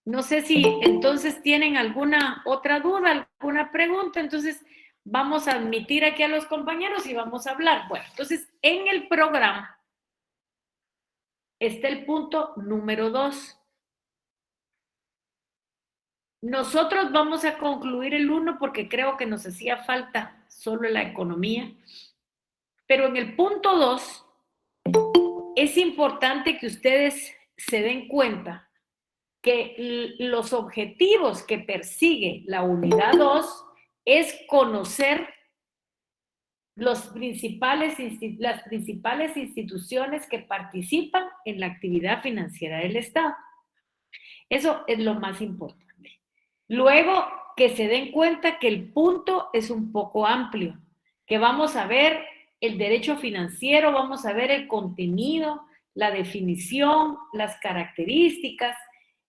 No sé si entonces tienen alguna otra duda, alguna pregunta, entonces vamos a admitir aquí a los compañeros y vamos a hablar. Bueno, entonces en el programa está el punto número 2. Nosotros vamos a concluir el 1 porque creo que nos hacía falta solo la economía. Pero en el punto 2 es importante que ustedes se den cuenta que los objetivos que persigue la unidad 2 es conocer las principales instituciones que participan en la actividad financiera del Estado. Eso es lo más importante. Luego, que se den cuenta que el punto es un poco amplio, que vamos a ver el derecho financiero, vamos a ver el contenido, la definición, las características,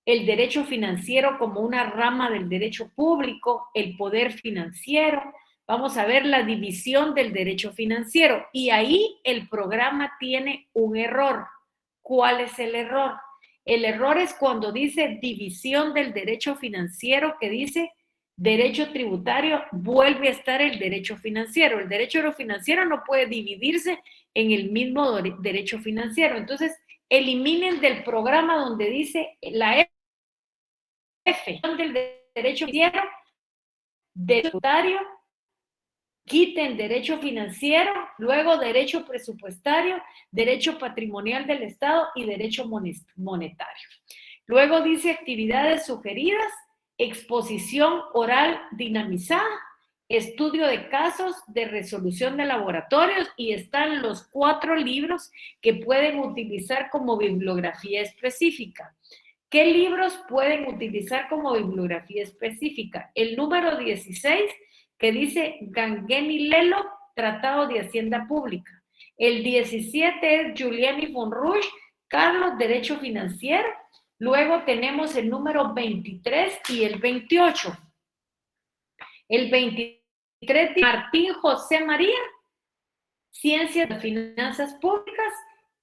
el derecho financiero como una rama del derecho público, el poder financiero, vamos a ver la división del derecho financiero y ahí el programa tiene un error. ¿Cuál es el error? El error es cuando dice división del derecho financiero, que dice derecho tributario, vuelve a estar el derecho financiero. El derecho financiero no puede dividirse en el mismo derecho financiero. Entonces, eliminen del programa donde dice la F del derecho financiero, tributario, quiten derecho financiero, luego derecho presupuestario, derecho patrimonial del Estado y derecho monetario. Luego dice actividades sugeridas, exposición oral dinamizada, estudio de casos de resolución de laboratorios y están los 4 libros que pueden utilizar como bibliografía específica. ¿Qué libros pueden utilizar como bibliografía específica? El número 16, que dice Gangemi Lelo, Tratado de Hacienda Pública. El 17 es Giuliani von Rusch, Carlos, Derecho Financiero. Luego tenemos el número 23 y el 28. El 23, Martín José María, Ciencias de Finanzas Públicas.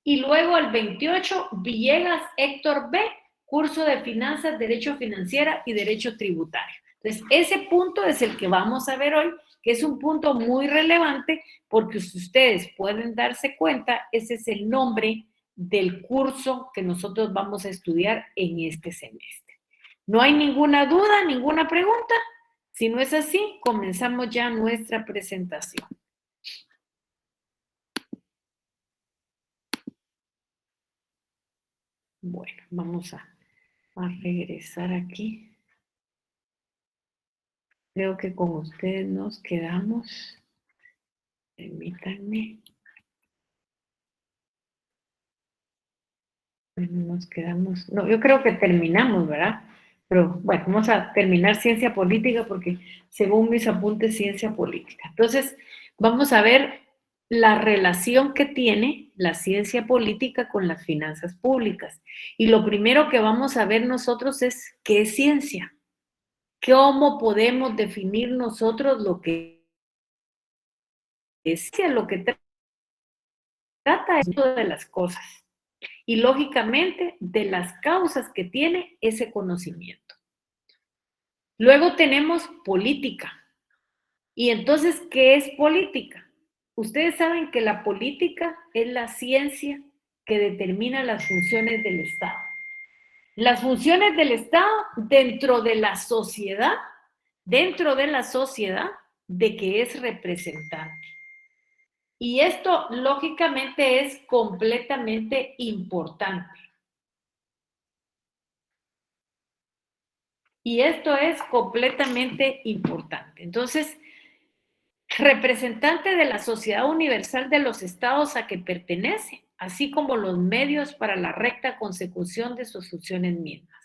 Y luego el 28, Villegas Héctor B., Curso de Finanzas, Derecho Financiera y Derecho Tributario. Entonces, ese punto es el que vamos a ver hoy, que es un punto muy relevante porque si ustedes pueden darse cuenta, ese es el nombre del curso que nosotros vamos a estudiar en este semestre. ¿No hay ninguna duda, ninguna pregunta? Si no es así, comenzamos ya nuestra presentación. Bueno, vamos a regresar aquí. Creo que con ustedes nos quedamos. Permítanme. Bueno, nos quedamos. No, yo creo que terminamos, ¿verdad? Pero bueno, vamos a terminar ciencia política porque según mis apuntes, ciencia política. Entonces, vamos a ver la relación que tiene la ciencia política con las finanzas públicas. Y lo primero que vamos a ver nosotros es qué es ciencia. ¿Cómo podemos definir nosotros lo que es ciencia? Lo que trata es de las cosas y lógicamente de las causas que tiene ese conocimiento. Luego tenemos política. Y entonces, ¿qué es política? Ustedes saben que la política es la ciencia que determina las funciones del Estado. Las funciones del Estado dentro de la sociedad de que es representante. Y esto, lógicamente, es completamente importante. Y esto es completamente importante. Entonces, representante de la sociedad universal de los estados a que pertenece, así como los medios para la recta consecución de sus funciones mismas.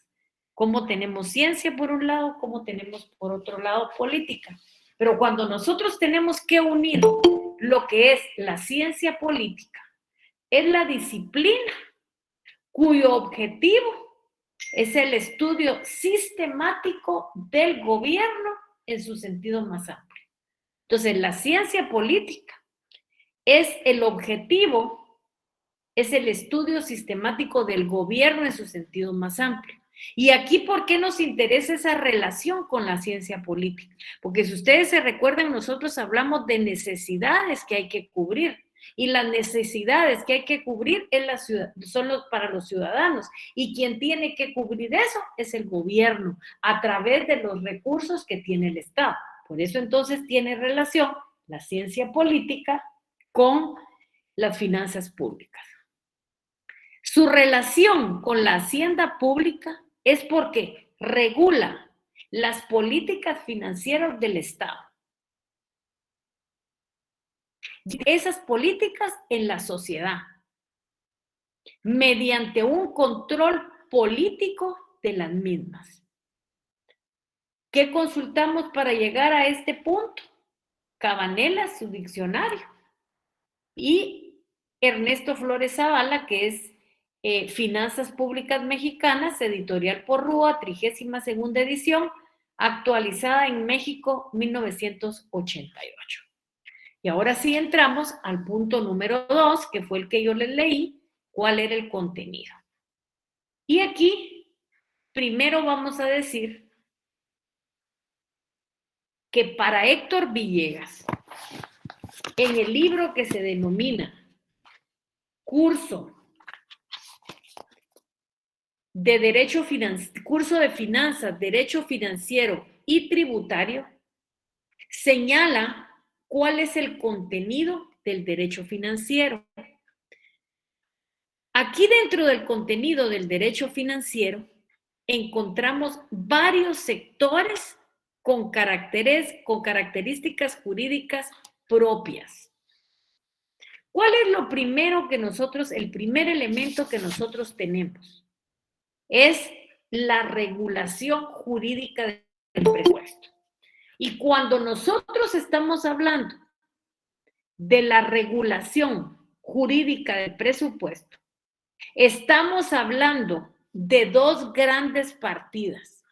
Como tenemos ciencia por un lado, como tenemos por otro lado política. Pero cuando nosotros tenemos que unir lo que es la ciencia política, es la disciplina cuyo objetivo es el estudio sistemático del gobierno en su sentido más amplio. Entonces, la ciencia política es el objetivo, es el estudio sistemático del gobierno en su sentido más amplio. Y aquí, ¿por qué nos interesa esa relación con la ciencia política? Porque si ustedes se recuerdan, nosotros hablamos de necesidades que hay que cubrir. Y las necesidades que hay que cubrir son para los ciudadanos. Y quien tiene que cubrir eso es el gobierno, a través de los recursos que tiene el Estado. Por eso entonces tiene relación la ciencia política con las finanzas públicas. Su relación con la hacienda pública es porque regula las políticas financieras del Estado. Esas políticas en la sociedad, mediante un control político de las mismas. ¿Qué consultamos para llegar a este punto? Cabanela, su diccionario, y Ernesto Flores Zavala, que es Finanzas Públicas Mexicanas, editorial Porrúa, 32ª edición, actualizada en México, 1988. Y ahora sí entramos al punto número 2, que fue el que yo les leí, cuál era el contenido. Y aquí, primero vamos a decir que para Héctor Villegas, en el libro que se denomina Curso de Finanzas, Derecho Financiero y Tributario, señala cuál es el contenido del derecho financiero. Aquí dentro del contenido del derecho financiero encontramos varios sectores con características jurídicas propias. ¿Cuál es lo primero que el primer elemento que nosotros tenemos? Es la regulación jurídica del presupuesto. Y cuando nosotros estamos hablando de la regulación jurídica del presupuesto, estamos hablando de dos grandes partidas.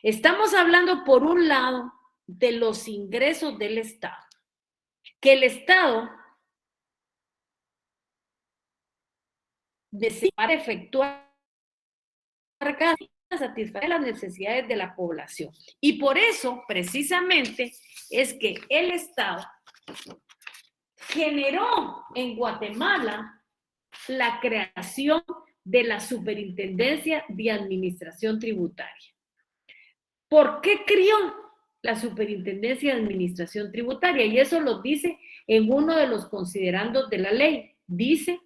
Estamos hablando, por un lado, de los ingresos del Estado, que el Estado para efectuar gastos para satisfacer las necesidades de la población. Y por eso, precisamente, es que el Estado generó en Guatemala la creación de la Superintendencia de Administración Tributaria. ¿Por qué crió la Superintendencia de Administración Tributaria? Y eso lo dice en uno de los considerandos de la ley. Dice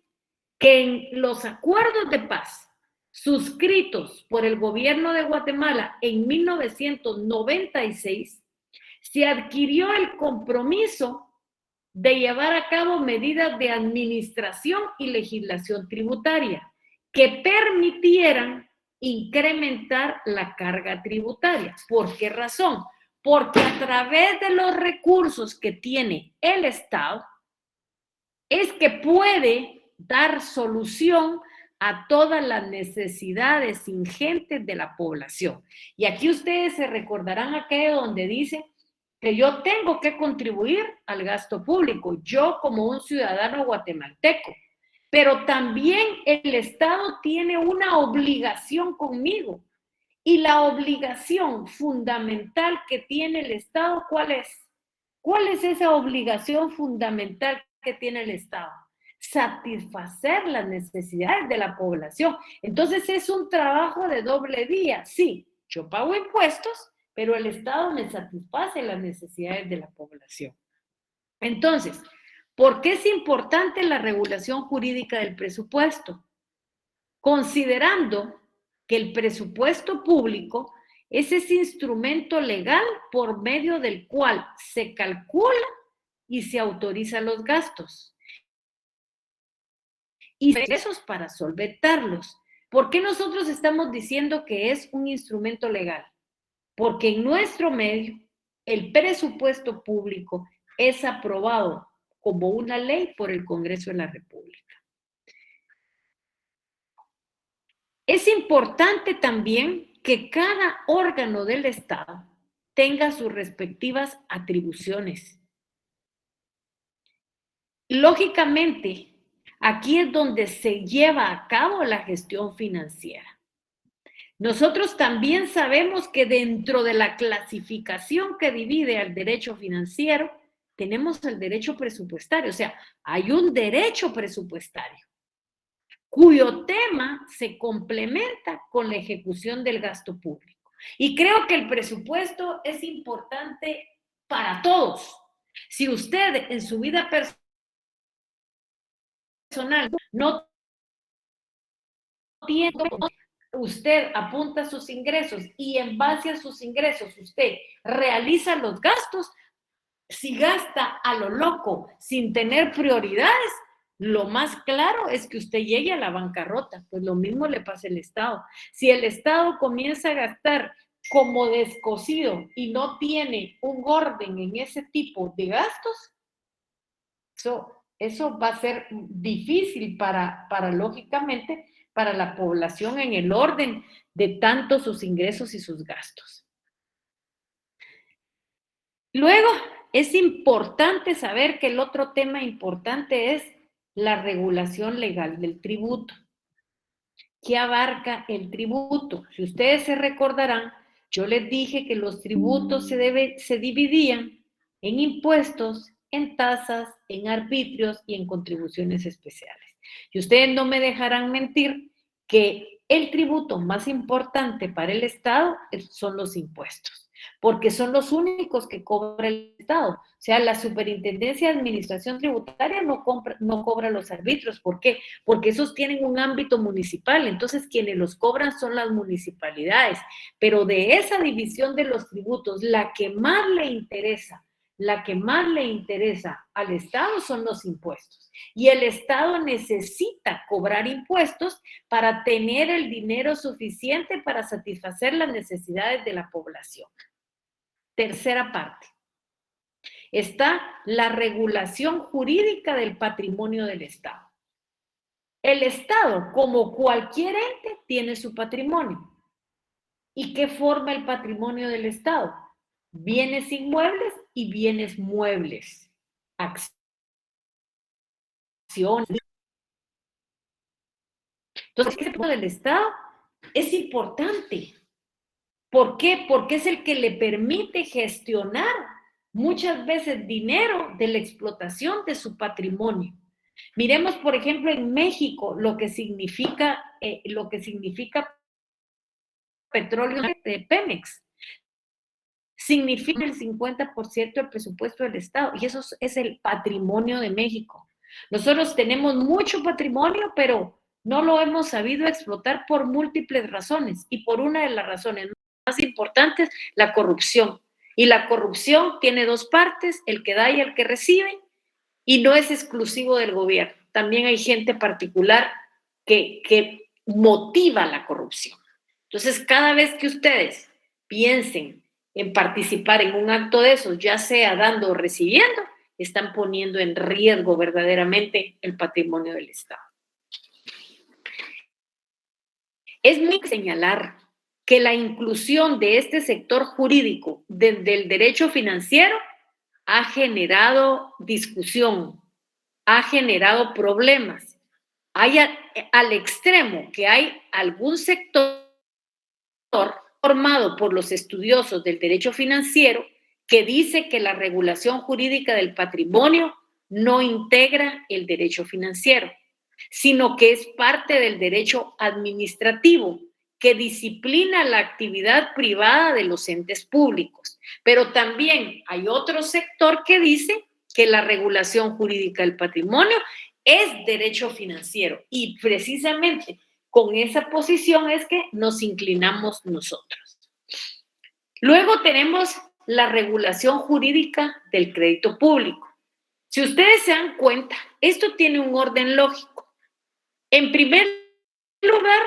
que en los acuerdos de paz suscritos por el gobierno de Guatemala en 1996, se adquirió el compromiso de llevar a cabo medidas de administración y legislación tributaria que permitieran incrementar la carga tributaria. ¿Por qué razón? Porque a través de los recursos que tiene el Estado es que puede dar solución a todas las necesidades ingentes de la población. Y aquí ustedes se recordarán aquello donde dice que yo tengo que contribuir al gasto público, yo como un ciudadano guatemalteco, pero también el Estado tiene una obligación conmigo. Y la obligación fundamental que tiene el Estado, ¿cuál es? ¿Cuál es esa obligación fundamental que tiene el Estado? Satisfacer las necesidades de la población. Entonces es un trabajo de doble vía. Sí, yo pago impuestos, pero el Estado me satisface las necesidades de la población. Entonces, ¿por qué es importante la regulación jurídica del presupuesto? Considerando que el presupuesto público es ese instrumento legal por medio del cual se calcula y se autorizan los gastos y ingresos para solventarlos. ¿Por qué nosotros estamos diciendo que es un instrumento legal? Porque en nuestro medio el presupuesto público es aprobado como una ley por el Congreso de la República. Es importante también que cada órgano del Estado tenga sus respectivas atribuciones. Lógicamente, aquí es donde se lleva a cabo la gestión financiera. Nosotros también sabemos que dentro de la clasificación que divide al derecho financiero, tenemos el derecho presupuestario, o sea, hay un derecho presupuestario cuyo tema se complementa con la ejecución del gasto público. Y creo que el presupuesto es importante para todos. Si usted en su vida personal no tiene, usted apunta sus ingresos y en base a sus ingresos usted realiza los gastos, si gasta a lo loco sin tener prioridades, lo más claro es que usted llegue a la bancarrota. Pues lo mismo le pasa al Estado. Si el Estado comienza a gastar como descosido y no tiene un orden en ese tipo de gastos, eso va a ser difícil lógicamente, para la población en el orden de tanto sus ingresos y sus gastos. Luego, es importante saber que el otro tema importante es la regulación legal del tributo. ¿Qué abarca el tributo? Si ustedes se recordarán, yo les dije que los tributos se dividían en impuestos, en tasas, en arbitrios y en contribuciones especiales. Y ustedes no me dejarán mentir que el tributo más importante para el Estado son los impuestos, porque son los únicos que cobra el Estado. O sea, la Superintendencia de Administración Tributaria no cobra los arbitrios. ¿Por qué? Porque esos tienen un ámbito municipal, entonces quienes los cobran son las municipalidades. Pero de esa división de los tributos, la que más le interesa al Estado son los impuestos. Y el Estado necesita cobrar impuestos para tener el dinero suficiente para satisfacer las necesidades de la población. Tercera parte. Está la regulación jurídica del patrimonio del Estado. El Estado, como cualquier ente, tiene su patrimonio. ¿Y qué forma el patrimonio del Estado? Bienes inmuebles y bienes muebles. Acciones. Entonces, ¿qué es el del Estado? Es importante. ¿Por qué? Porque es el que le permite gestionar muchas veces dinero de la explotación de su patrimonio. Miremos, por ejemplo, en México lo que significa petróleo de Pemex. Significa el 50% del presupuesto del Estado y eso es el patrimonio de México. Nosotros tenemos mucho patrimonio, pero no lo hemos sabido explotar por múltiples razones y por una de las razones más importantes, la corrupción. Y la corrupción tiene dos partes, el que da y el que recibe, y no es exclusivo del gobierno. También hay gente particular que motiva la corrupción. Entonces, cada vez que ustedes piensen en participar en un acto de esos, ya sea dando o recibiendo, están poniendo en riesgo verdaderamente el patrimonio del Estado. Es muy señalar que la inclusión de este sector jurídico del derecho financiero ha generado discusión, ha generado problemas. Hay al extremo que hay algún sector formado por los estudiosos del derecho financiero que dice que la regulación jurídica del patrimonio no integra el derecho financiero, sino que es parte del derecho administrativo que disciplina la actividad privada de los entes públicos. Pero también hay otro sector que dice que la regulación jurídica del patrimonio es derecho financiero y precisamente con esa posición es que nos inclinamos nosotros. Luego tenemos la regulación jurídica del crédito público. Si ustedes se dan cuenta, esto tiene un orden lógico. En primer lugar,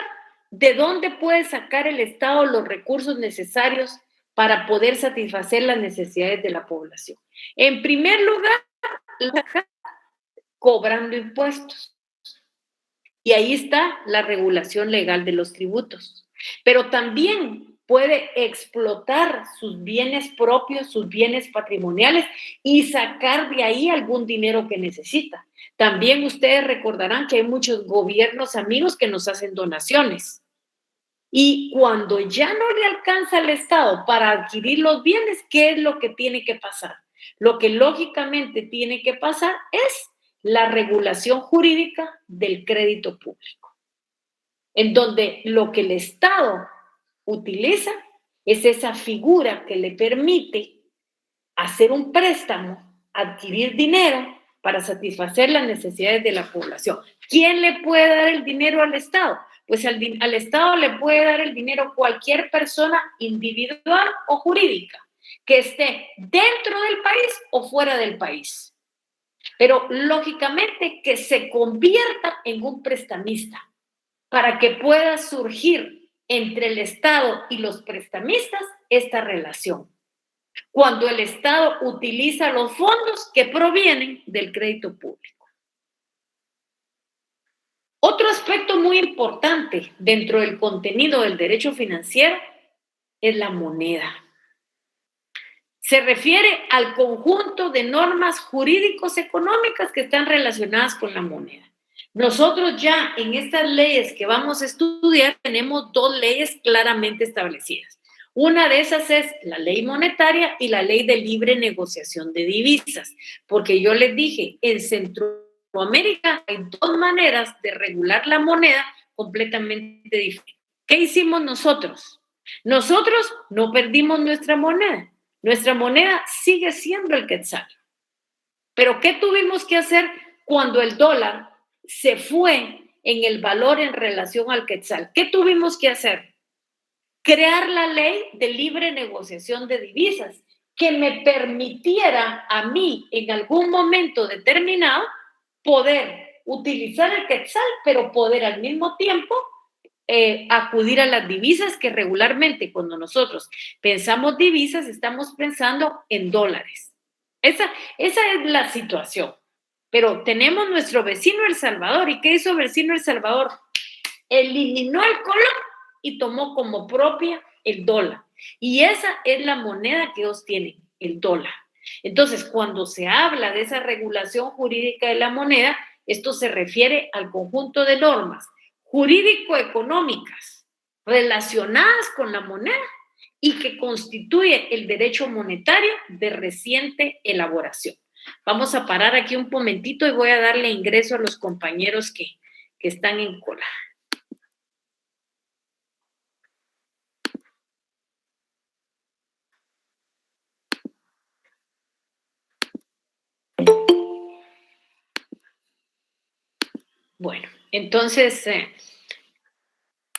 ¿de dónde puede sacar el Estado los recursos necesarios para poder satisfacer las necesidades de la población? En primer lugar, cobrando impuestos. Y ahí está la regulación legal de los tributos. Pero también puede explotar sus bienes propios, sus bienes patrimoniales y sacar de ahí algún dinero que necesita. También ustedes recordarán que hay muchos gobiernos amigos que nos hacen donaciones. Y cuando ya no le alcanza al Estado para adquirir los bienes, ¿qué es lo que tiene que pasar? Lo que lógicamente tiene que pasar es la regulación jurídica del crédito público, en donde lo que el Estado utiliza es esa figura que le permite hacer un préstamo, adquirir dinero para satisfacer las necesidades de la población. ¿Quién le puede dar el dinero al Estado? Pues al Estado le puede dar el dinero cualquier persona individual o jurídica que esté dentro del país o fuera del país. Pero lógicamente que se convierta en un prestamista para que pueda surgir entre el Estado y los prestamistas esta relación. Cuando el Estado utiliza los fondos que provienen del crédito público. Otro aspecto muy importante dentro del contenido del derecho financiero es la moneda. Se refiere al conjunto de normas jurídicos económicas que están relacionadas con la moneda. Nosotros ya en estas leyes que vamos a estudiar tenemos dos leyes claramente establecidas. Una de esas es la ley monetaria y la ley de libre negociación de divisas, porque yo les dije, en Centroamérica hay dos maneras de regular la moneda completamente diferentes. ¿Qué hicimos nosotros? Nosotros no perdimos nuestra moneda. Nuestra moneda sigue siendo el quetzal. Pero ¿qué tuvimos que hacer cuando el dólar se fue en el valor en relación al quetzal? ¿Qué tuvimos que hacer? Crear la ley de libre negociación de divisas que me permitiera a mí en algún momento determinado poder utilizar el quetzal, pero poder al mismo tiempo acudir a las divisas que regularmente cuando nosotros pensamos divisas estamos pensando en dólares. Esa es la situación. Pero tenemos nuestro vecino El Salvador. ¿Y qué hizo el vecino El Salvador? Eliminó el colón y tomó como propia el dólar. Y esa es la moneda que ellos tienen, el dólar. Entonces, cuando se habla de esa regulación jurídica de la moneda, esto se refiere al conjunto de normas jurídico-económicas relacionadas con la moneda y que constituye el derecho monetario de reciente elaboración. Vamos a parar aquí un momentito y voy a darle ingreso a los compañeros que están en cola. Bueno, entonces,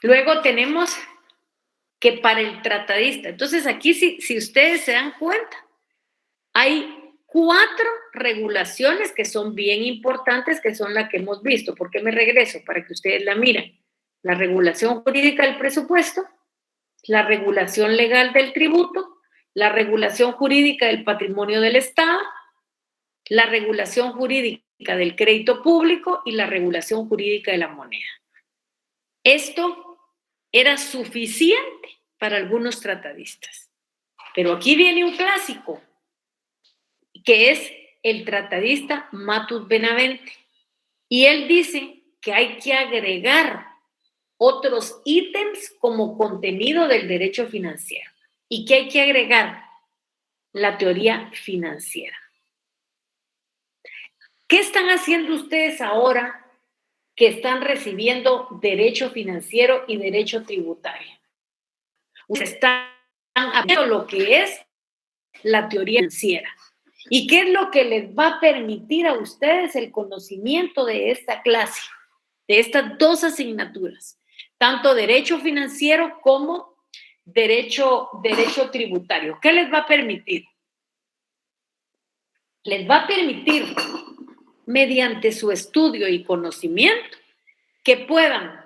luego tenemos que para el tratadista, entonces aquí si ustedes se dan cuenta, hay 4 regulaciones que son bien importantes, que son las que hemos visto. ¿Por qué me regreso? Para que ustedes la miren. La regulación jurídica del presupuesto, la regulación legal del tributo, la regulación jurídica del patrimonio del Estado, la regulación jurídica del crédito público y la regulación jurídica de la moneda. Esto era suficiente para algunos tratadistas. Pero aquí viene un clásico, que es el tratadista Matus Benavente. Y él dice que hay que agregar otros ítems como contenido del derecho financiero. ¿Y qué hay que agregar? La teoría financiera. ¿Qué están haciendo ustedes ahora que están recibiendo derecho financiero y derecho tributario? Ustedes están haciendo lo que es la teoría financiera. ¿Y qué es lo que les va a permitir a ustedes el conocimiento de esta clase, de estas dos asignaturas? Tanto derecho financiero como derecho tributario. ¿Qué les va a permitir? Les va a permitir, mediante su estudio y conocimiento, que puedan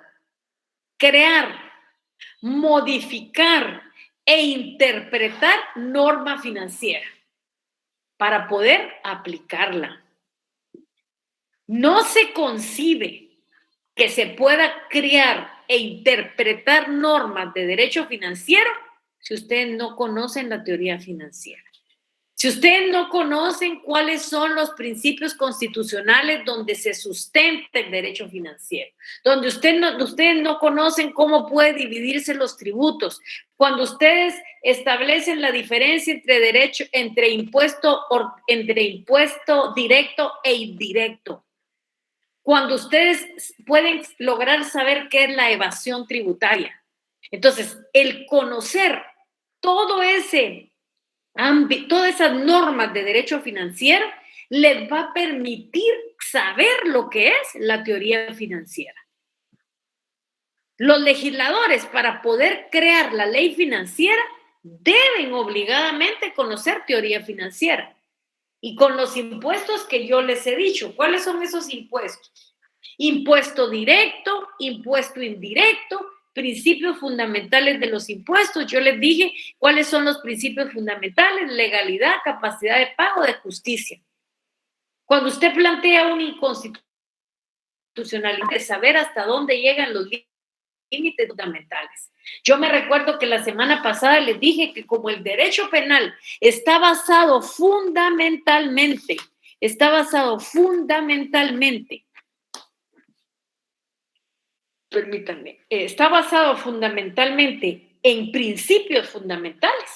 crear, modificar e interpretar norma financiera para poder aplicarla. No se concibe que se pueda crear e interpretar normas de derecho financiero si ustedes no conocen la teoría financiera. Si ustedes no conocen cuáles son los principios constitucionales donde se sustenta el derecho financiero, donde ustedes no conocen cómo puede dividirse los tributos, cuando ustedes establecen la diferencia entre impuesto directo e indirecto, cuando ustedes pueden lograr saber qué es la evasión tributaria. Entonces, el conocer todas esas normas de derecho financiero les va a permitir saber lo que es la teoría financiera. Los legisladores, para poder crear la ley financiera, deben obligadamente conocer teoría financiera. Y con los impuestos que yo les he dicho, ¿cuáles son esos impuestos? Impuesto directo, impuesto indirecto, principios fundamentales de los impuestos. Yo les dije cuáles son los principios fundamentales: legalidad, capacidad de pago, de justicia. Cuando usted plantea una inconstitucionalidad, de saber hasta dónde llegan los límites fundamentales. Yo me recuerdo que la semana pasada les dije que como el derecho penal está basado fundamentalmente en principios fundamentales.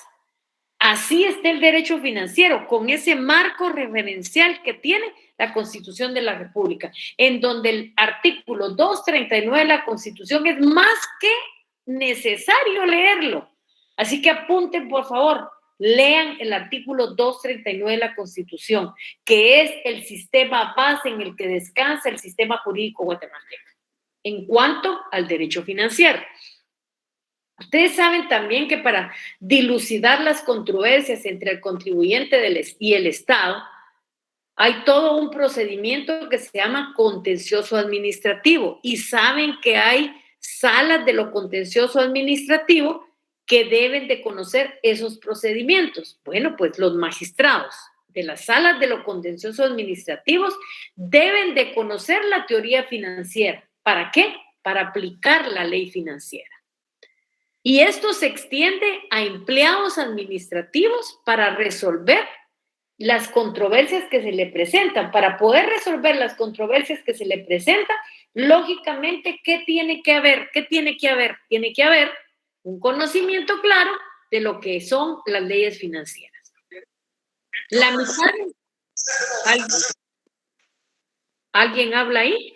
Así está el derecho financiero, con ese marco referencial que tiene la Constitución de la República, en donde el artículo 239 de la Constitución es más que necesario leerlo. Así que apunten, por favor, lean el artículo 239 de la Constitución, que es el sistema base en el que descansa el sistema jurídico guatemalteco en cuanto al derecho financiero. Ustedes saben también que para dilucidar las controversias entre el contribuyente y el Estado, hay todo un procedimiento que se llama contencioso administrativo, y saben que hay salas de lo contencioso administrativo que deben de conocer esos procedimientos. Bueno, pues los magistrados de las salas de lo contencioso administrativos deben de conocer la teoría financiera. ¿Para qué? Para aplicar la ley financiera. Y esto se extiende a empleados administrativos para resolver las controversias que se le presentan. Para poder resolver las controversias que se le presentan, lógicamente, ¿qué tiene que haber? Tiene que haber un conocimiento claro de lo que son las leyes financieras. La mitad. ¿Alguien habla ahí?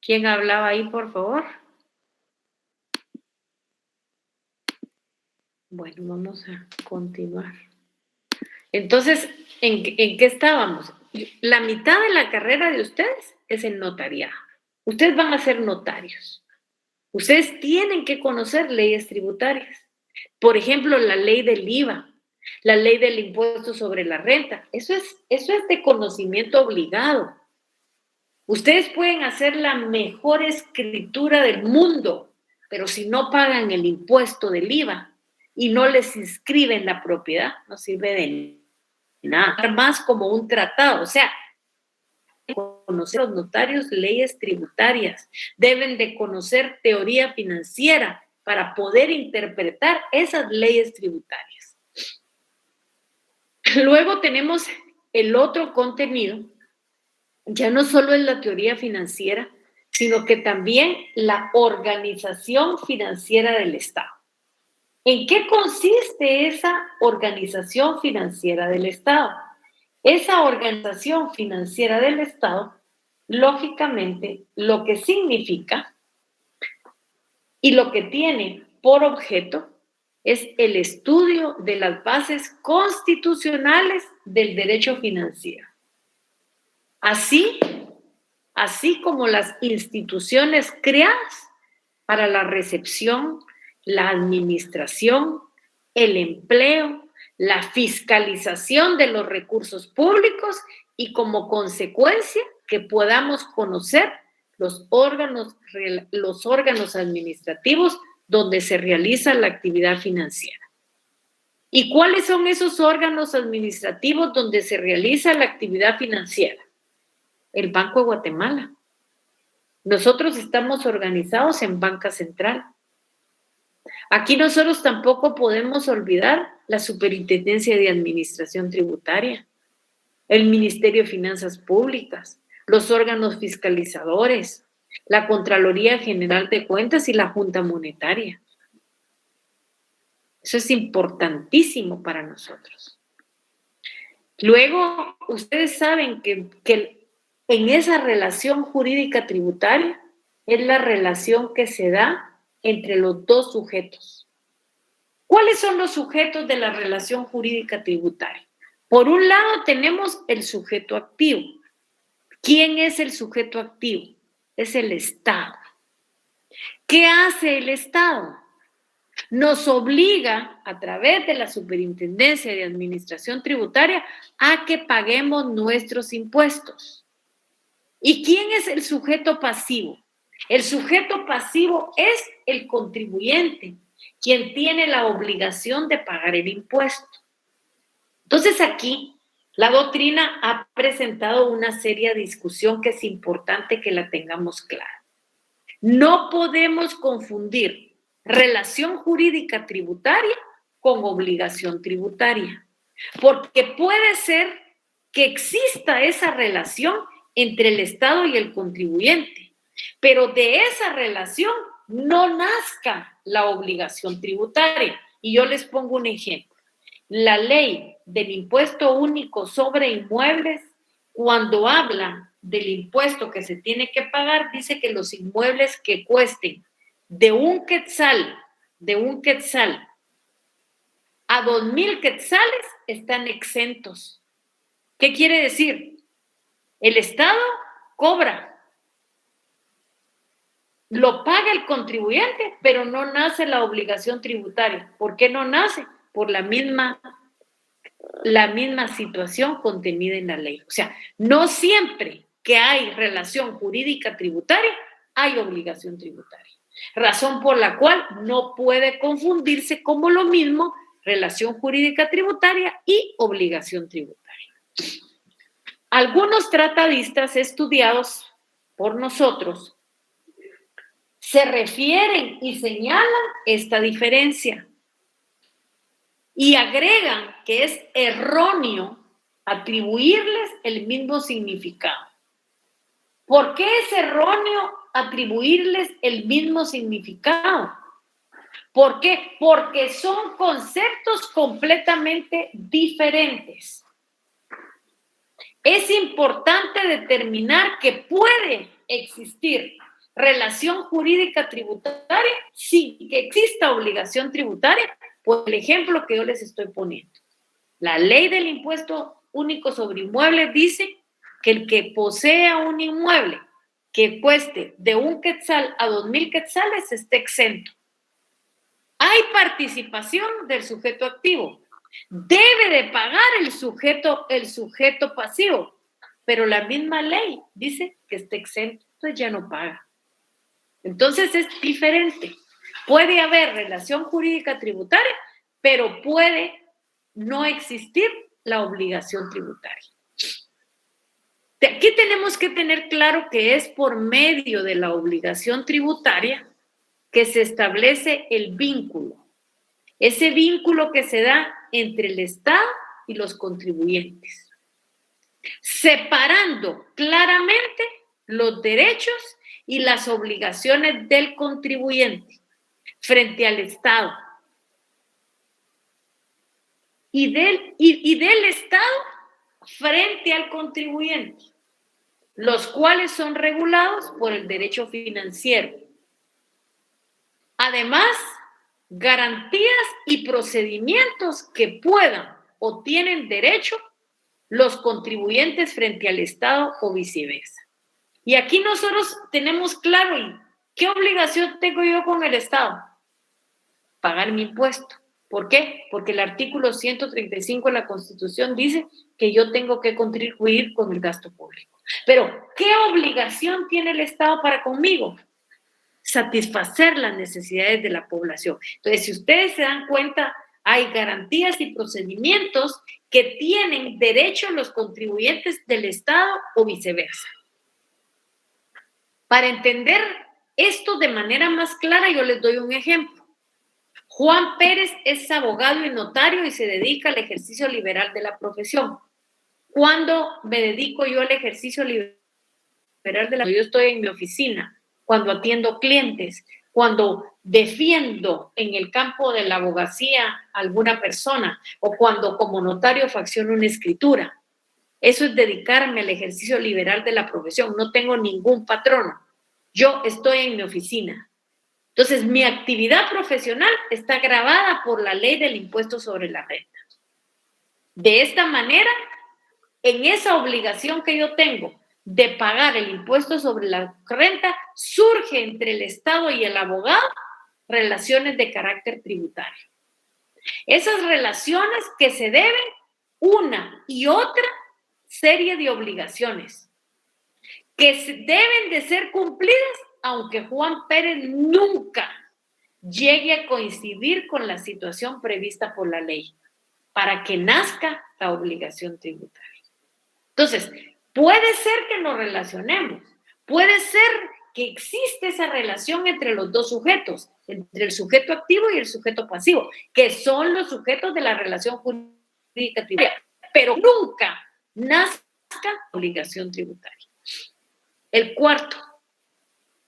¿Quién hablaba ahí, por favor? Bueno, vamos a continuar. Entonces, ¿en qué estábamos? La mitad de la carrera de ustedes es en notariado. Ustedes van a ser notarios. Ustedes tienen que conocer leyes tributarias. Por ejemplo, la ley del IVA, la ley del impuesto sobre la renta. Eso es de conocimiento obligado. Ustedes pueden hacer la mejor escritura del mundo, pero si no pagan el impuesto del IVA y no les inscriben la propiedad, no sirve de nada. Más como un tratado. O sea, conocer los notarios leyes tributarias, deben de conocer teoría financiera para poder interpretar esas leyes tributarias. Luego tenemos el otro contenido. Ya no solo es la teoría financiera, sino que también la organización financiera del Estado. ¿En qué consiste esa organización financiera del Estado? Esa organización financiera del Estado, lógicamente, lo que significa y lo que tiene por objeto es el estudio de las bases constitucionales del derecho financiero. Así como las instituciones creadas para la recepción, la administración, el empleo, la fiscalización de los recursos públicos y como consecuencia que podamos conocer los órganos administrativos donde se realiza la actividad financiera. ¿Y cuáles son esos órganos administrativos donde se realiza la actividad financiera? el Banco de Guatemala. Nosotros estamos organizados en banca central. Aquí nosotros tampoco podemos olvidar la Superintendencia de Administración Tributaria, el Ministerio de Finanzas Públicas, los órganos fiscalizadores, la Contraloría General de Cuentas y la Junta Monetaria. Eso es importantísimo para nosotros. Luego, ustedes saben que en esa relación jurídica tributaria es la relación que se da entre los dos sujetos. ¿Cuáles son los sujetos de la relación jurídica tributaria? Por un lado tenemos el sujeto activo. ¿Quién es el sujeto activo? Es el Estado. ¿Qué hace el Estado? Nos obliga a través de la Superintendencia de Administración Tributaria a que paguemos nuestros impuestos. ¿Y quién es el sujeto pasivo? El sujeto pasivo es el contribuyente, quien tiene la obligación de pagar el impuesto. Entonces aquí la doctrina ha presentado una seria discusión que es importante que la tengamos clara. No podemos confundir relación jurídica tributaria con obligación tributaria, porque puede ser que exista esa relación entre el Estado y el contribuyente, pero de esa relación no nazca la obligación tributaria. Y yo les pongo un ejemplo. La ley del impuesto único sobre inmuebles, cuando habla del impuesto que se tiene que pagar, dice que los inmuebles que cuesten de un quetzal a 2,000 quetzales están exentos. ¿Qué quiere decir? El Estado cobra, lo paga el contribuyente, pero no nace la obligación tributaria. ¿Por qué no nace? Por la misma situación contenida en la ley. O sea, no siempre que hay relación jurídica tributaria hay obligación tributaria. Razón por la cual no puede confundirse como lo mismo relación jurídica tributaria y obligación tributaria. Algunos tratadistas estudiados por nosotros se refieren y señalan esta diferencia y agregan que es erróneo atribuirles el mismo significado. ¿Por qué es erróneo atribuirles el mismo significado? ¿Por qué? Porque son conceptos completamente diferentes. Es importante determinar que puede existir relación jurídica tributaria sin que exista obligación tributaria, por el ejemplo que yo les estoy poniendo. La ley del impuesto único sobre inmuebles dice que el que posea un inmueble que cueste de 1 quetzal a 2,000 quetzales esté exento. Hay participación del sujeto activo. Debe de pagar el sujeto pasivo, pero la misma ley dice que está exento, entonces ya no paga. Entonces es diferente. Puede haber relación jurídica tributaria, pero puede no existir la obligación tributaria. Aquí tenemos que tener claro que es por medio de la obligación tributaria que se establece el vínculo. Ese vínculo que se da entre el Estado y los contribuyentes, separando claramente los derechos y las obligaciones del contribuyente frente al Estado y del Estado frente al contribuyente, los cuales son regulados por el derecho financiero. Además, garantías y procedimientos que puedan o tienen derecho los contribuyentes frente al Estado o viceversa. Y aquí nosotros tenemos claro, ¿qué obligación tengo yo con el Estado? Pagar mi impuesto. ¿Por qué? Porque el artículo 135 de la Constitución dice que yo tengo que contribuir con el gasto público. Pero, ¿qué obligación tiene el Estado para conmigo? Satisfacer las necesidades de la población. Entonces, si ustedes se dan cuenta, hay garantías y procedimientos que tienen derecho los contribuyentes del Estado o viceversa. Para entender esto de manera más clara, yo les doy un ejemplo. Juan Pérez es abogado y notario y se dedica al ejercicio liberal de la profesión. ¿Cuándo me dedico yo al ejercicio liberal de la profesión? Yo estoy en mi oficina, cuando atiendo clientes, cuando defiendo en el campo de la abogacía a alguna persona o cuando como notario facciono una escritura. Eso es dedicarme al ejercicio liberal de la profesión. No tengo ningún patrono. Yo estoy en mi oficina. Entonces, mi actividad profesional está grabada por la ley del impuesto sobre la renta. De esta manera, en esa obligación que yo tengo de pagar el impuesto sobre la renta, surge entre el Estado y el abogado relaciones de carácter tributario. Esas relaciones que se deben una y otra serie de obligaciones que deben de ser cumplidas, aunque Juan Pérez nunca llegue a coincidir con la situación prevista por la ley, para que nazca la obligación tributaria. Entonces, puede ser que nos relacionemos, puede ser que existe esa relación entre los dos sujetos, entre el sujeto activo y el sujeto pasivo, que son los sujetos de la relación jurídica tributaria, pero nunca nazca obligación tributaria. El cuarto,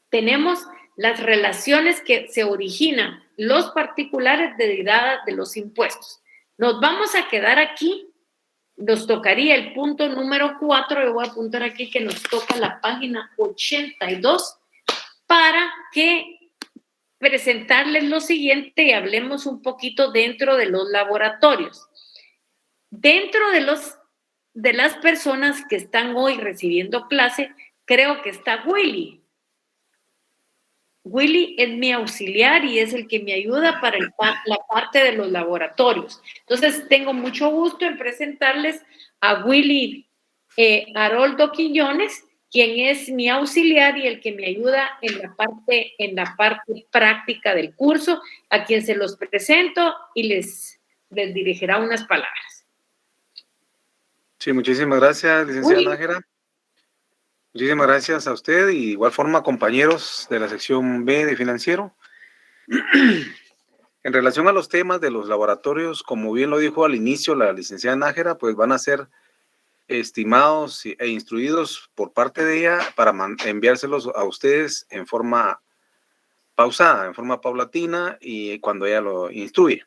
tenemos las relaciones que se originan los particulares derivadas de los impuestos. Nos vamos a quedar aquí, nos tocaría el punto número 4, yo voy a apuntar aquí que nos toca la página 82 para que presentarles lo siguiente y hablemos un poquito dentro de los laboratorios. Dentro de las personas que están hoy recibiendo clase, creo que está Willy. Willy es mi auxiliar y es el que me ayuda para la parte de los laboratorios. Entonces, tengo mucho gusto en presentarles a Willy Haroldo Quiñones, quien es mi auxiliar y el que me ayuda en la parte práctica del curso, a quien se los presento y les dirigirá unas palabras. Sí, muchísimas gracias, licenciada Nájera. Muchísimas gracias a usted y de igual forma compañeros de la sección B de financiero. En relación a los temas de los laboratorios, como bien lo dijo al inicio la licenciada Nájera, pues van a ser estimados e instruidos por parte de ella para enviárselos a ustedes en forma pausada, en forma paulatina y cuando ella lo instruye.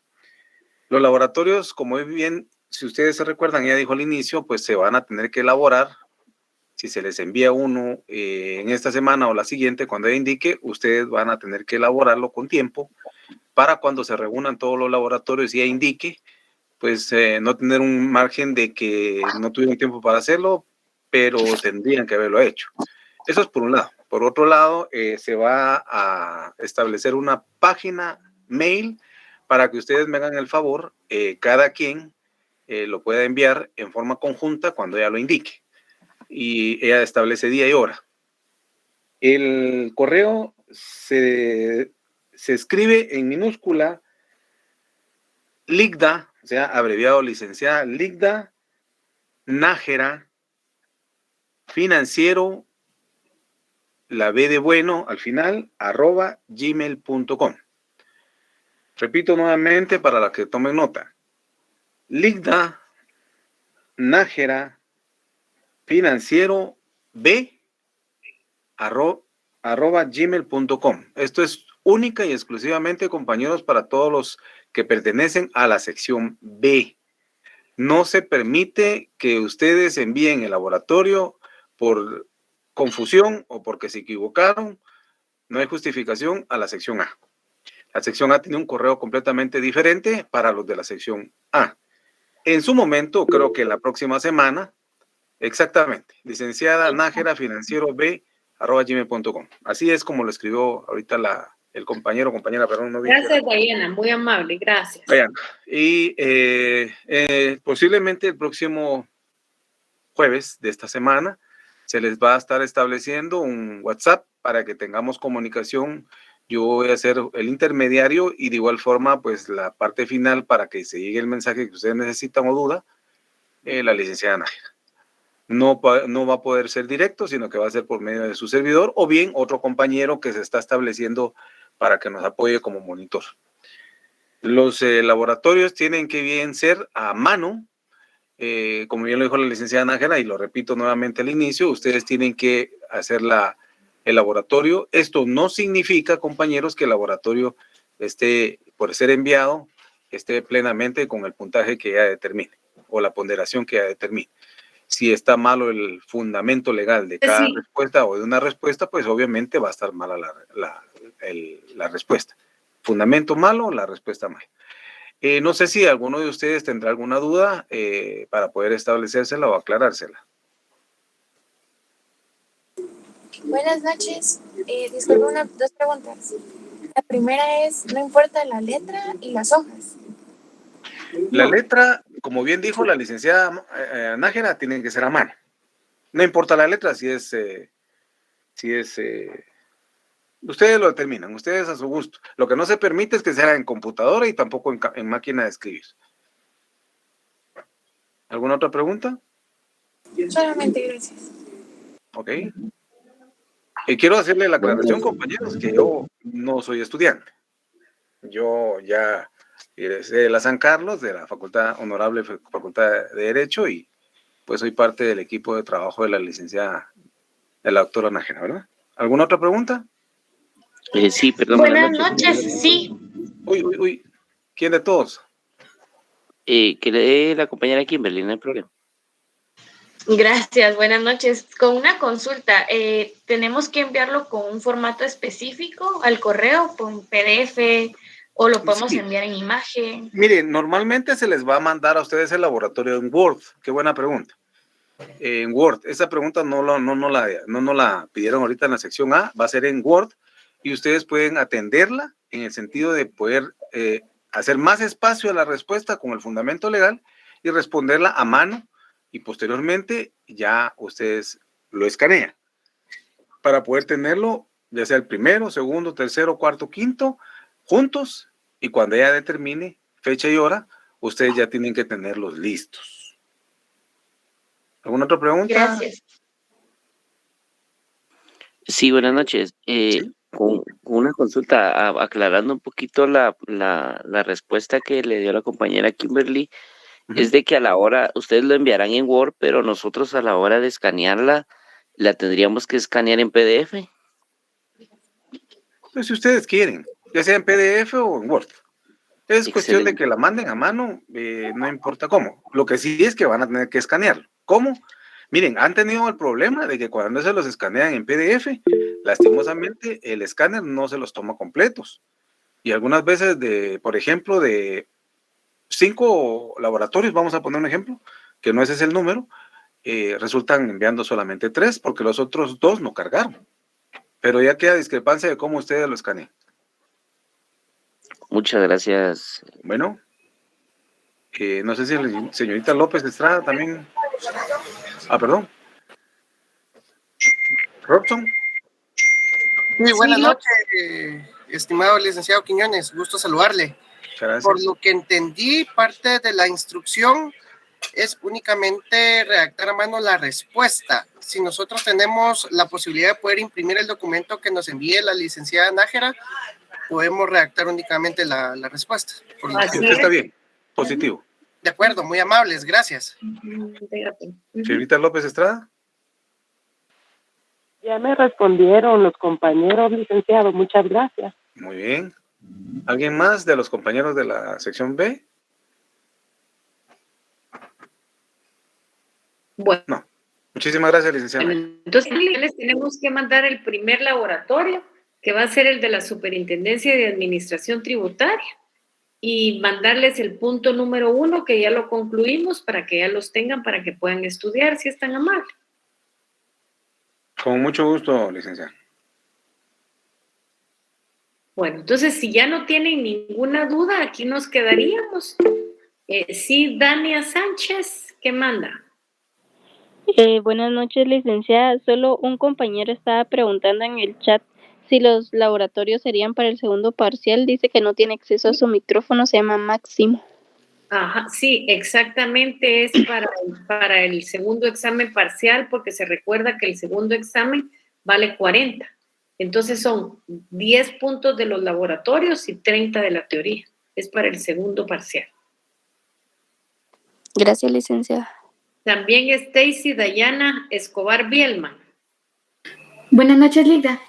Los laboratorios, como bien, si ustedes se recuerdan, ella dijo al inicio, pues se van a tener que elaborar. Si se les envía uno en esta semana o la siguiente, cuando ella indique, ustedes van a tener que elaborarlo con tiempo para cuando se reúnan todos los laboratorios y ella indique, pues no tener un margen de que no tuvieron tiempo para hacerlo, pero tendrían que haberlo hecho. Eso es por un lado. Por otro lado, se va a establecer una página mail para que ustedes me hagan el favor, cada quien lo pueda enviar en forma conjunta cuando ella lo indique. Y ella establece día y hora. El correo se escribe en minúscula LICDA, o sea, abreviado licenciada LICDA Nájera Financiero, la B de bueno al final, @gmail.com. Repito nuevamente para los que tomen nota. LICDA Nájera Financiero B @gmail.com. Esto es única y exclusivamente, compañeros, para todos los que pertenecen a la sección B. No se permite que ustedes envíen el laboratorio por confusión o porque se equivocaron. No hay justificación a la sección A. La sección A tiene un correo completamente diferente para los de la sección A. En su momento, creo que la próxima semana, exactamente, licenciada Nájera Financiero B @gmail.com. Así es como lo escribió ahorita el compañera, perdón. No gracias, Diana, muy amable, gracias. Diana. Y posiblemente el próximo jueves de esta semana se les va a estar estableciendo un WhatsApp para que tengamos comunicación. Yo voy a ser el intermediario y de igual forma, pues la parte final para que se llegue el mensaje que ustedes necesitan o duda, la licenciada Nájera. no va a poder ser directo, sino que va a ser por medio de su servidor o bien otro compañero que se está estableciendo para que nos apoye como monitor. Los laboratorios tienen que bien ser a mano, como bien lo dijo la licenciada Nájera, y lo repito nuevamente al inicio, ustedes tienen que hacer el laboratorio. Esto no significa, compañeros, que el laboratorio esté, por ser enviado, esté plenamente con el puntaje que ya determine o la ponderación que ya determine. Si está malo el fundamento legal de cada respuesta o de una respuesta, pues obviamente va a estar mala la respuesta. Fundamento malo, la respuesta mala. No sé si alguno de ustedes tendrá alguna duda para poder establecérsela o aclarársela. Buenas noches. Disculpe, dos preguntas. La primera es, no importa la letra y las hojas. La letra, como bien dijo la licenciada Nájera, tienen que ser a mano. No importa la letra, si es ustedes lo determinan, ustedes a su gusto. Lo que no se permite es que sea en computadora y tampoco en máquina de escribir. ¿Alguna otra pregunta? Solamente gracias. Ok. Quiero hacerle la aclaración, compañeros, que yo no soy estudiante. Yo ya egresé de la San Carlos, de la Honorable Facultad de Derecho, y pues soy parte del equipo de trabajo de la licenciada, de la doctora Nájera, ¿verdad? ¿Alguna otra pregunta? Sí, perdón. Buenas noches, sí. Uy. ¿Quién de todos? Que le dé la compañera Kimberly, no hay problema. Gracias, buenas noches. Con una consulta, ¿tenemos que enviarlo con un formato específico al correo, con PDF, o lo podemos enviar en imagen? Mire, normalmente se les va a mandar a ustedes el laboratorio en Word. Qué buena pregunta. En Word, esa pregunta no la pidieron ahorita en la sección A, va a ser en Word y ustedes pueden atenderla en el sentido de poder hacer más espacio a la respuesta con el fundamento legal y responderla a mano y posteriormente ya ustedes lo escanean para poder tenerlo ya sea el primero, segundo, tercero, cuarto, quinto, juntos, y cuando ya determine fecha y hora, ustedes ya tienen que tenerlos listos. ¿Alguna otra pregunta? Gracias. Sí, buenas noches. ¿Sí? Con una consulta, aclarando un poquito la respuesta que le dio la compañera Kimberly, es de que a la hora, ustedes lo enviarán en Word, pero nosotros a la hora de escanearla, la tendríamos que escanear en PDF. Pues si ustedes quieren, ya sea en PDF o en Word. Es cuestión de que la manden a mano, no importa cómo. Lo que sí es que van a tener que escanearlo. ¿Cómo? Miren, han tenido el problema de que cuando se los escanean en PDF, lastimosamente el escáner no se los toma completos. Y algunas veces por ejemplo, de 5 laboratorios, vamos a poner un ejemplo, que no ese es el número, resultan enviando solamente 3 porque los otros 2 no cargaron. Pero ya queda discrepancia de cómo ustedes lo escanean. Muchas gracias. Bueno, no sé si la señorita López Estrada también. Perdón. Robson. Muy buenas noches, estimado licenciado Quiñones, gusto saludarle. Muchas gracias. Por lo que entendí, parte de la instrucción es únicamente redactar a mano la respuesta. Si nosotros tenemos la posibilidad de poder imprimir el documento que nos envíe la licenciada Nájera, podemos redactar únicamente la respuesta. Está bien, positivo. De acuerdo, muy amables, gracias. Señorita López Estrada. Ya me respondieron los compañeros, licenciado, muchas gracias. Muy bien. ¿Alguien más de los compañeros de la sección B? Bueno. No. Muchísimas gracias, licenciada. Entonces, les tenemos que mandar el primer laboratorio, que va a ser el de la Superintendencia de Administración Tributaria, y mandarles el punto número 1, que ya lo concluimos, para que ya los tengan, para que puedan estudiar, si es tan amable. Con mucho gusto, licenciada. Bueno, entonces, si ya no tienen ninguna duda, aquí nos quedaríamos. Sí, Dania Sánchez, ¿qué manda? Buenas noches, licenciada. Solo un compañero estaba preguntando en el chat si los laboratorios serían para el segundo parcial. Dice que no tiene acceso a su micrófono, se llama Máximo. Ajá, sí, exactamente es para el segundo examen parcial, porque se recuerda que el segundo examen vale 40. Entonces son 10 puntos de los laboratorios y 30 de la teoría. Es para el segundo parcial. Gracias, licenciada. También Stacy Dayana Escobar Bielman. Buenas noches, Lida.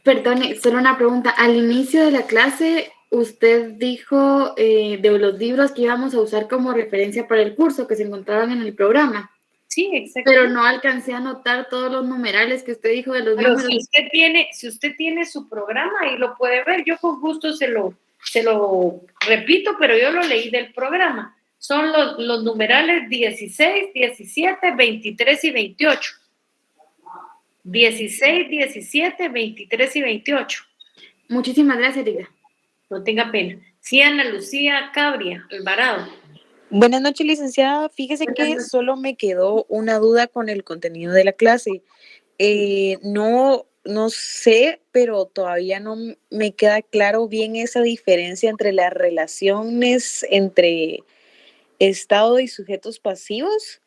Perdone, solo una pregunta. Al inicio de la clase, usted dijo de los libros que íbamos a usar como referencia para el curso que se encontraban en el programa. Sí, exacto. Pero no alcancé a anotar todos los numerales que usted dijo de los Pero números. si usted tiene su programa, ahí lo puede ver. Yo con gusto se lo repito, pero yo lo leí del programa. Son los numerales 16, 17, 23 y 28. 16, 17, 23 y 28. Muchísimas gracias, Lida. No tenga pena. Sí, Ana Lucía Cabria Alvarado. Buenas noches, licenciada. Fíjese que solo me quedó una duda con el contenido de la clase. No sé, pero todavía no me queda claro bien esa diferencia entre las relaciones entre Estado y sujetos pasivos,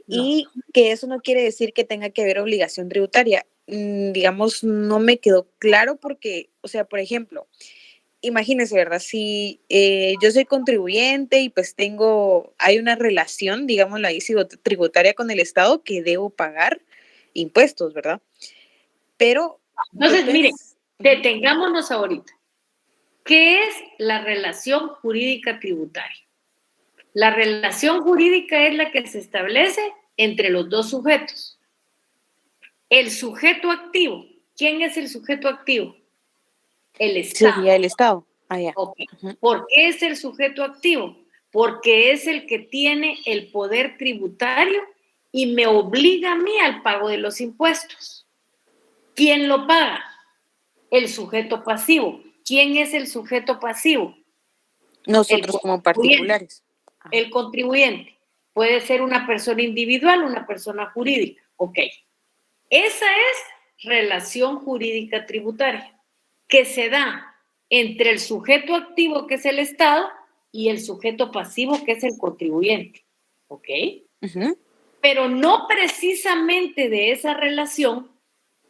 y que eso no quiere decir que tenga que haber obligación tributaria. Digamos, no me quedó claro porque, o sea, por ejemplo, imagínese, ¿verdad? Si yo soy contribuyente y pues hay una relación, digámoslo ahí, tributaria con el Estado, que debo pagar impuestos, ¿verdad? Pero... Entonces, mire, detengámonos ahorita. ¿Qué es la relación jurídica tributaria? La relación jurídica es la que se establece entre los dos sujetos. El sujeto activo. ¿Quién es el sujeto activo? El Estado. Sería el Estado. Ya. Okay. ¿Por qué es el sujeto activo? Porque es el que tiene el poder tributario y me obliga a mí al pago de los impuestos. ¿Quién lo paga? El sujeto pasivo. ¿Quién es el sujeto pasivo? Nosotros como particulares. El contribuyente. Puede ser una persona individual, una persona jurídica. Ok. Esa es relación jurídica tributaria, que se da entre el sujeto activo, que es el Estado, y el sujeto pasivo, que es el contribuyente. ¿Ok? Pero no precisamente de esa relación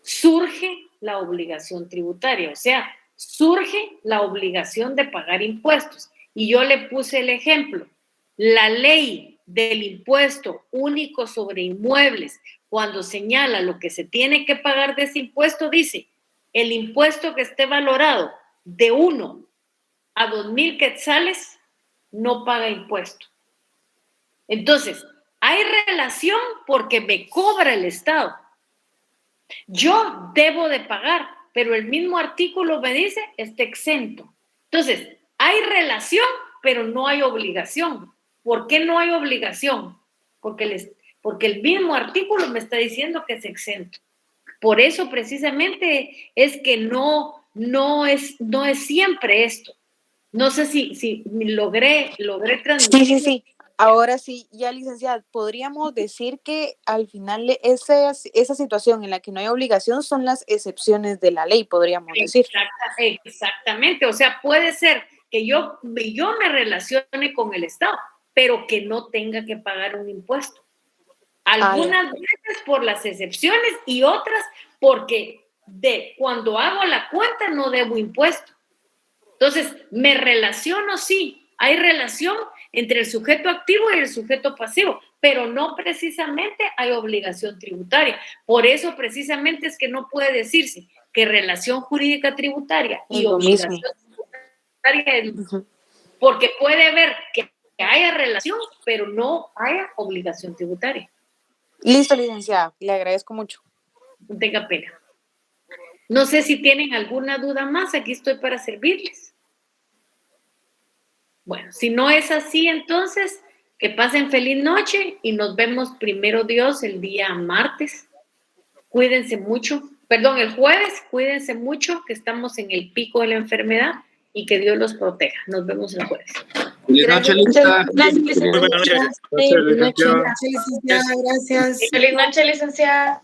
surge la obligación tributaria, o sea, surge la obligación de pagar impuestos. Y yo le puse el ejemplo. La ley del impuesto único sobre inmuebles, cuando señala lo que se tiene que pagar de ese impuesto, dice, el impuesto que esté valorado de 1 a 2,000 quetzales no paga impuesto. Entonces, hay relación porque me cobra el Estado. Yo debo de pagar, pero el mismo artículo me dice, está exento. Entonces, hay relación, pero no hay obligación. ¿Por qué no hay obligación? Porque el mismo artículo me está diciendo que es exento. Por eso precisamente es que no es siempre esto. No sé si logré transmitir. Sí. Ahora sí, ya licenciada, podríamos decir que al final esa situación en la que no hay obligación son las excepciones de la ley, podríamos decir. Exactamente, o sea, puede ser que yo me relacione con el Estado, pero que no tenga que pagar un impuesto. Algunas veces por las excepciones y otras porque cuando hago la cuenta no debo impuesto. Entonces, me relaciono, sí, hay relación entre el sujeto activo y el sujeto pasivo, pero no precisamente hay obligación tributaria. Por eso precisamente es que no puede decirse que relación jurídica tributaria y obligación tributaria es porque puede haber que haya relación, pero no haya obligación tributaria. Listo, licenciada, le agradezco mucho. No tenga pena. No sé si tienen alguna duda más, aquí estoy para servirles. Bueno, si no es así, entonces, que pasen feliz noche y nos vemos primero Dios el día martes. Cuídense mucho, el jueves, cuídense mucho, que estamos en el pico de la enfermedad y que Dios los proteja. Nos vemos el jueves. Feliz noche, licenciada. Feliz noche, licenciada. Gracias. Feliz noche, licenciada.